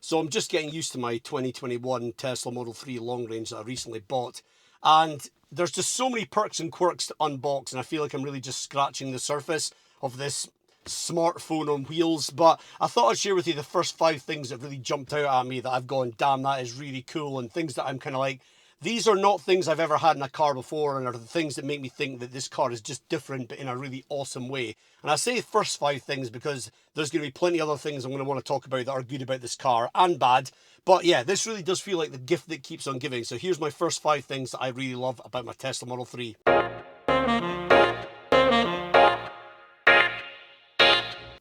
So I'm just getting used to my 2021 Tesla Model 3 long range that I recently bought. And there's just so many perks and quirks to unbox, and I feel like I'm really just scratching the surface of this smartphone on wheels. But I thought I'd share with you the first 5 things that really jumped out at me that I've gone, damn, that is really cool, and things that I'm kind of like, these are not things I've ever had in a car before, and are the things that make me think that this car is just different, but in a really awesome way. And I say first 5 things because there's going to be plenty of other things I'm going to want to talk about that are good about this car, and bad. But yeah, this really does feel like the gift that keeps on giving. So here's my first 5 things that I really love about my Tesla Model 3.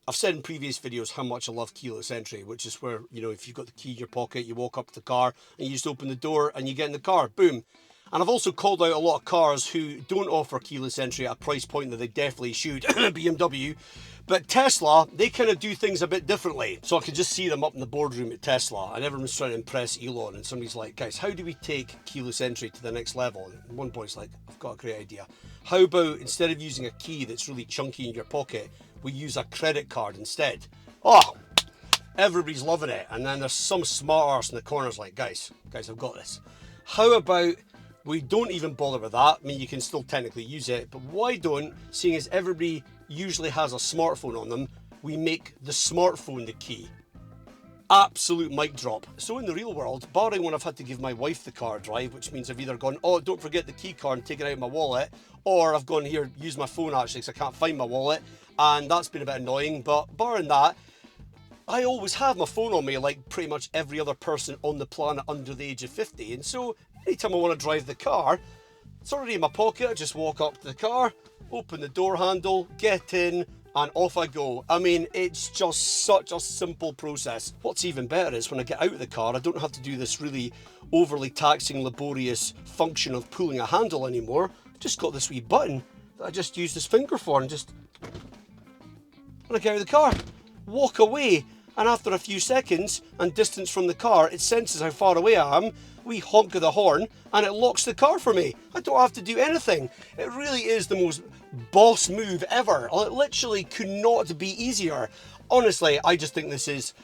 I've said in previous videos how much I love keyless entry, which is where, you know, if you've got the key in your pocket, you walk up to the car and you just open the door and you get in the car, boom. And I've also called out a lot of cars who don't offer keyless entry at a price point that they definitely should, BMW. But Tesla, they kind of do things a bit differently. So I could just see them up in the boardroom at Tesla, and everyone's trying to impress Elon, and somebody's like, guys, how do we take keyless entry to the next level? And one boy's like, I've got a great idea. How about instead of using a key that's really chunky in your pocket, we use a credit card instead? Oh, everybody's loving it. And then there's some smart arse in the corners like, guys, I've got this. How about we don't even bother with that? I mean, you can still technically use it, but why don't, seeing as everybody usually has a smartphone on them, we make the smartphone the key? Absolute mic drop. So in the real world, barring when I've had to give my wife the car drive, which means I've either gone, oh, don't forget the key card and take it out of my wallet, or I've gone here, use my phone actually because I can't find my wallet, and that's been a bit annoying. But barring that, I always have my phone on me like pretty much every other person on the planet under the age of 50. And so anytime I want to drive the car, it's already in my pocket. I just walk up to the car, open the door handle, get in, and off I go. I mean, it's just such a simple process. What's even better is when I get out of the car, I don't have to do this really overly taxing, laborious function of pulling a handle anymore. I've just got this wee button that I just use this finger for, and just, when I get out of the car, walk away, and after a few seconds and distance from the car, it senses how far away I am, we honk of the horn, and it locks the car for me. I don't have to do anything. It really is the most boss move ever. It literally could not be easier. Honestly, I just think this is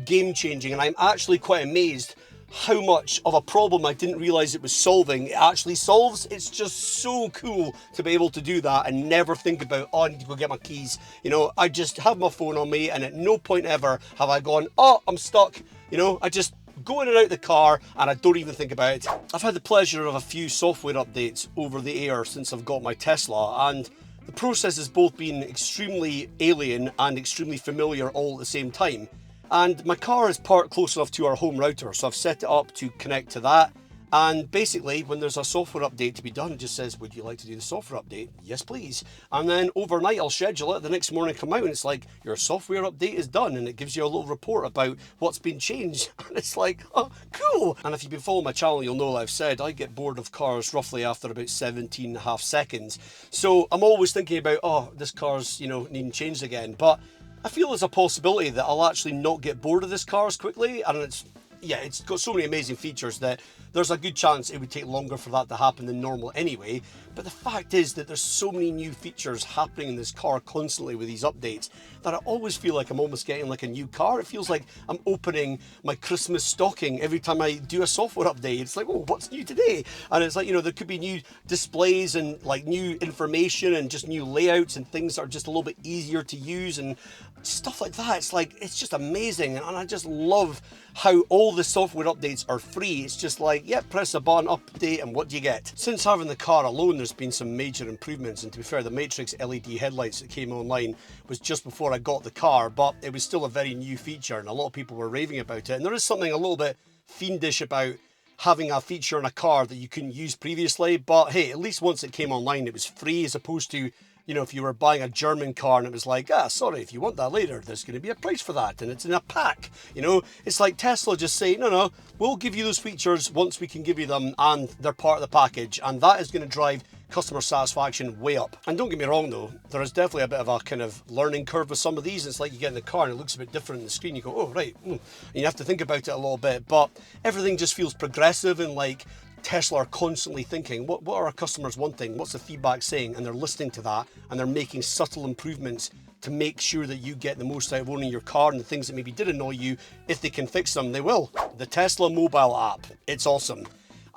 game changing, and I'm actually quite amazed how much of a problem I didn't realize it was solving it actually solves. It's just so cool to be able to do that and never think about, oh, I need to go get my keys. You know, I just have my phone on me, and at no point ever have I gone, oh, I'm stuck. You know, I just go in and out the car and I don't even think about it. I've had the pleasure of a few software updates over the air since I've got my Tesla, and the process has both been extremely alien and extremely familiar all at the same time. And my car is parked close enough to our home router, so I've set it up to connect to that. And basically, when there's a software update to be done, it just says, would you like to do the software update? Yes, please. And then overnight, I'll schedule it. The next morning, come out, and it's like, your software update is done. And it gives you a little report about what's been changed. And it's like, oh, cool. And if you've been following my channel, you'll know that I've said I get bored of cars roughly after about 17.5 seconds. So I'm always thinking about, oh, this car's, you know, needing changed again. But I feel there's a possibility that I'll actually not get bored of this car as quickly. And it's got so many amazing features that there's a good chance it would take longer for that to happen than normal anyway. But the fact is that there's so many new features happening in this car constantly with these updates that I always feel like I'm almost getting like a new car. It feels like I'm opening my Christmas stocking every time I do a software update. It's like, oh, what's new today? And it's like, you know, there could be new displays and like new information and just new layouts and things that are just a little bit easier to use and stuff like that. It's like, it's just amazing. And I just love how all the software updates are free. It's just like, yep, press a button, update, and what do you get? Since having the car alone, there's been some major improvements. And to be fair, the Matrix LED headlights that came online was just before I got the car, but it was still a very new feature and a lot of people were raving about it. And there is something a little bit fiendish about having a feature in a car that you couldn't use previously. But hey, at least once it came online, it was free, as opposed to, you know, if you were buying a German car and it was like, sorry, if you want that later, there's going to be a price for that, and it's in a pack. You know, it's like Tesla just saying, no, we'll give you those features once we can give you them, and they're part of the package, and that is going to drive customer satisfaction way up. And don't get me wrong though, there is definitely a bit of a kind of learning curve with some of these. It's like you get in the car and it looks a bit different on the screen. You go, oh, right. And you have to think about it a little bit, but everything just feels progressive, and like Tesla are constantly thinking, what are our customers wanting? What's the feedback saying? And they're listening to that, and they're making subtle improvements to make sure that you get the most out of owning your car, and the things that maybe did annoy you, if they can fix them, they will. The Tesla mobile app, it's awesome.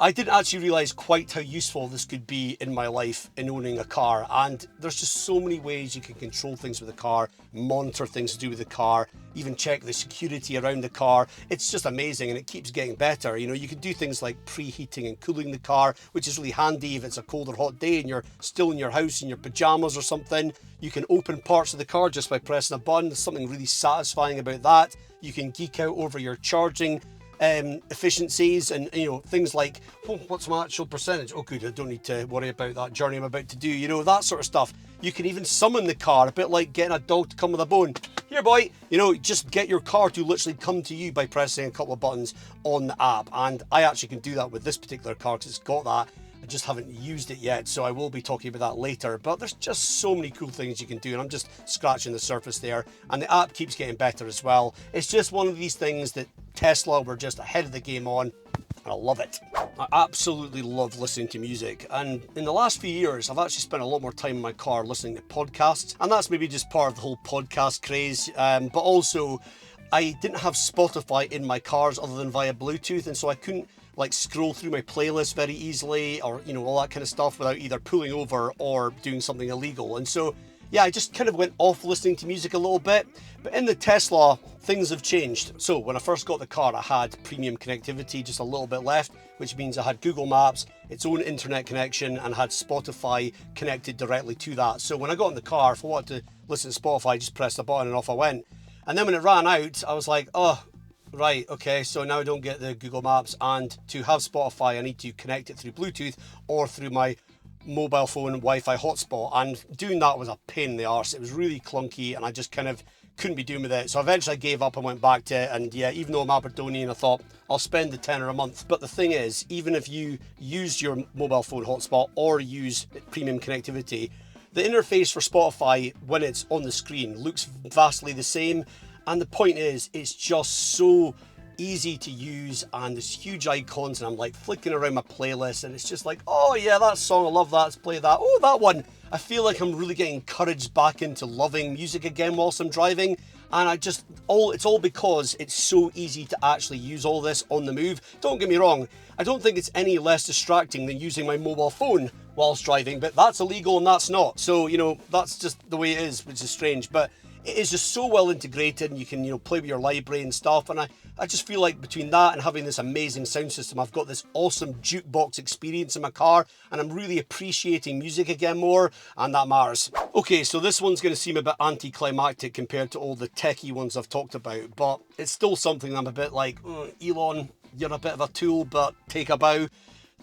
I didn't actually realise quite how useful this could be in my life in owning a car, and there's just so many ways you can control things with the car, monitor things to do with the car, even check the security around the car. It's just amazing, and it keeps getting better. You know, you can do things like preheating and cooling the car, which is really handy if it's a cold or hot day and you're still in your house in your pajamas or something. You can open parts of the car just by pressing a button. There's something really satisfying about that. You can geek out over your charging efficiencies, and you know, things like, oh, what's my actual percentage? Oh good, I don't need to worry about that journey I'm about to do, you know, that sort of stuff. You can even summon the car, a bit like getting a dog to come with a bone. Here boy, you know, just get your car to literally come to you by pressing a couple of buttons on the app. And I actually can do that with this particular car because it's got that. I just haven't used it yet, so I will be talking about that later. But there's just so many cool things you can do, and I'm just scratching the surface there. And the app keeps getting better as well. It's just one of these things that Tesla were just ahead of the game on, and I love it. I absolutely love listening to music, and in the last few years I've actually spent a lot more time in my car listening to podcasts, and that's maybe just part of the whole podcast craze, but also I didn't have Spotify in my cars other than via Bluetooth, and so I couldn't like scroll through my playlist very easily, or you know, all that kind of stuff without either pulling over or doing something illegal. And so yeah, I just kind of went off listening to music a little bit. But in the Tesla, things have changed. So when I first got the car, I had premium connectivity, just a little bit left, which means I had Google Maps, its own internet connection, and had Spotify connected directly to that. So when I got in the car, if I wanted to listen to Spotify, I just pressed a button and off I went. And then when it ran out, I was like, oh, right, okay, so now I don't get the Google Maps, and to have Spotify, I need to connect it through Bluetooth or through my mobile phone Wi-Fi hotspot, and doing that was a pain in the arse. It was really clunky, and I just kind of couldn't be doing with it. So eventually I gave up and went back to it, and yeah, even though I'm Aberdonian, I thought I'll spend the tenner a month. But the thing is, even if you use your mobile phone hotspot or use premium connectivity, the interface for Spotify when it's on the screen looks vastly the same. And the point is, it's just so easy to use, and there's huge icons, and I'm like flicking around my playlist, and it's just like, oh yeah, that song, I love that, let's play that. Oh, that one. I feel like I'm really getting encouraged back into loving music again whilst I'm driving. And it's all because it's so easy to actually use all this on the move. Don't get me wrong, I don't think it's any less distracting than using my mobile phone whilst driving, but that's illegal and that's not. So, you know, that's just the way it is, which is strange. But it is just so well integrated, and you can, you know, play with your library and stuff. And I just feel like between that and having this amazing sound system, I've got this awesome jukebox experience in my car, and I'm really appreciating music again more, and that matters. Okay, so this one's going to seem a bit anticlimactic compared to all the techie ones I've talked about, but it's still something I'm a bit like, Elon, you're a bit of a tool, but take a bow.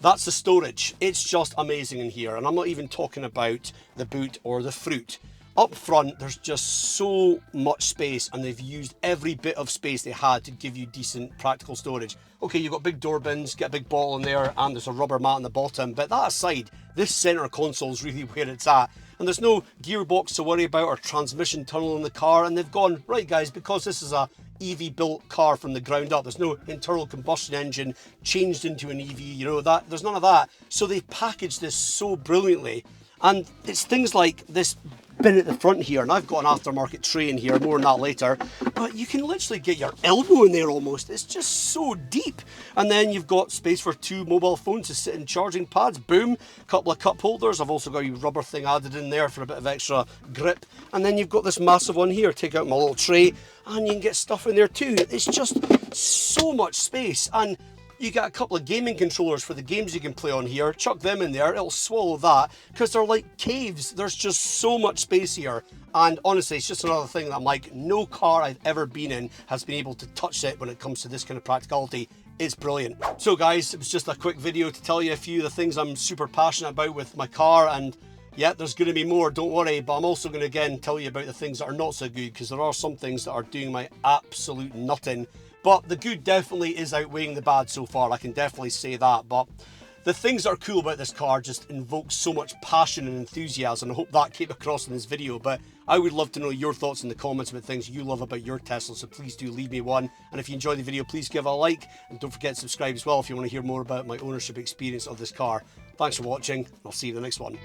That's the storage. It's just amazing in here, and I'm not even talking about the boot or the fruit. Up front, there's just so much space, and they've used every bit of space they had to give you decent practical storage. Okay, you've got big door bins, get a big bottle in there, and there's a rubber mat on the bottom, but that aside, this center console is really where it's at. And there's no gearbox to worry about or transmission tunnel in the car, and they've gone, right guys, because this is a EV built car from the ground up, there's no internal combustion engine changed into an EV, you know, that there's none of that. So they've packaged this so brilliantly, and it's things like this bin at the front here, and I've got an aftermarket tray in here, more on that later, but you can literally get your elbow in there almost. It's just so deep. And then you've got space for 2 mobile phones to sit in charging pads, boom, couple of cup holders. I've also got a rubber thing added in there for a bit of extra grip. And then you've got this massive one here, take out my little tray, and you can get stuff in there too. It's just so much space. And you get a couple of gaming controllers for the games you can play on here, chuck them in there, it'll swallow that, because they're like caves. There's just so much space here, and honestly, it's just another thing that I'm like, no car I've ever been in has been able to touch it when it comes to this kind of practicality. It's brilliant. So guys, it was just a quick video to tell you a few of the things I'm super passionate about with my car, and yeah, there's going to be more, don't worry, but I'm also going to again tell you about the things that are not so good, because there are some things that are doing my absolute nutting. But the good definitely is outweighing the bad so far, I can definitely say that. But the things that are cool about this car just invoke so much passion and enthusiasm. I hope that came across in this video, but I would love to know your thoughts in the comments about things you love about your Tesla, so please do leave me one. And if you enjoyed the video, please give it a like, and don't forget to subscribe as well if you want to hear more about my ownership experience of this car. Thanks for watching, and I'll see you in the next one.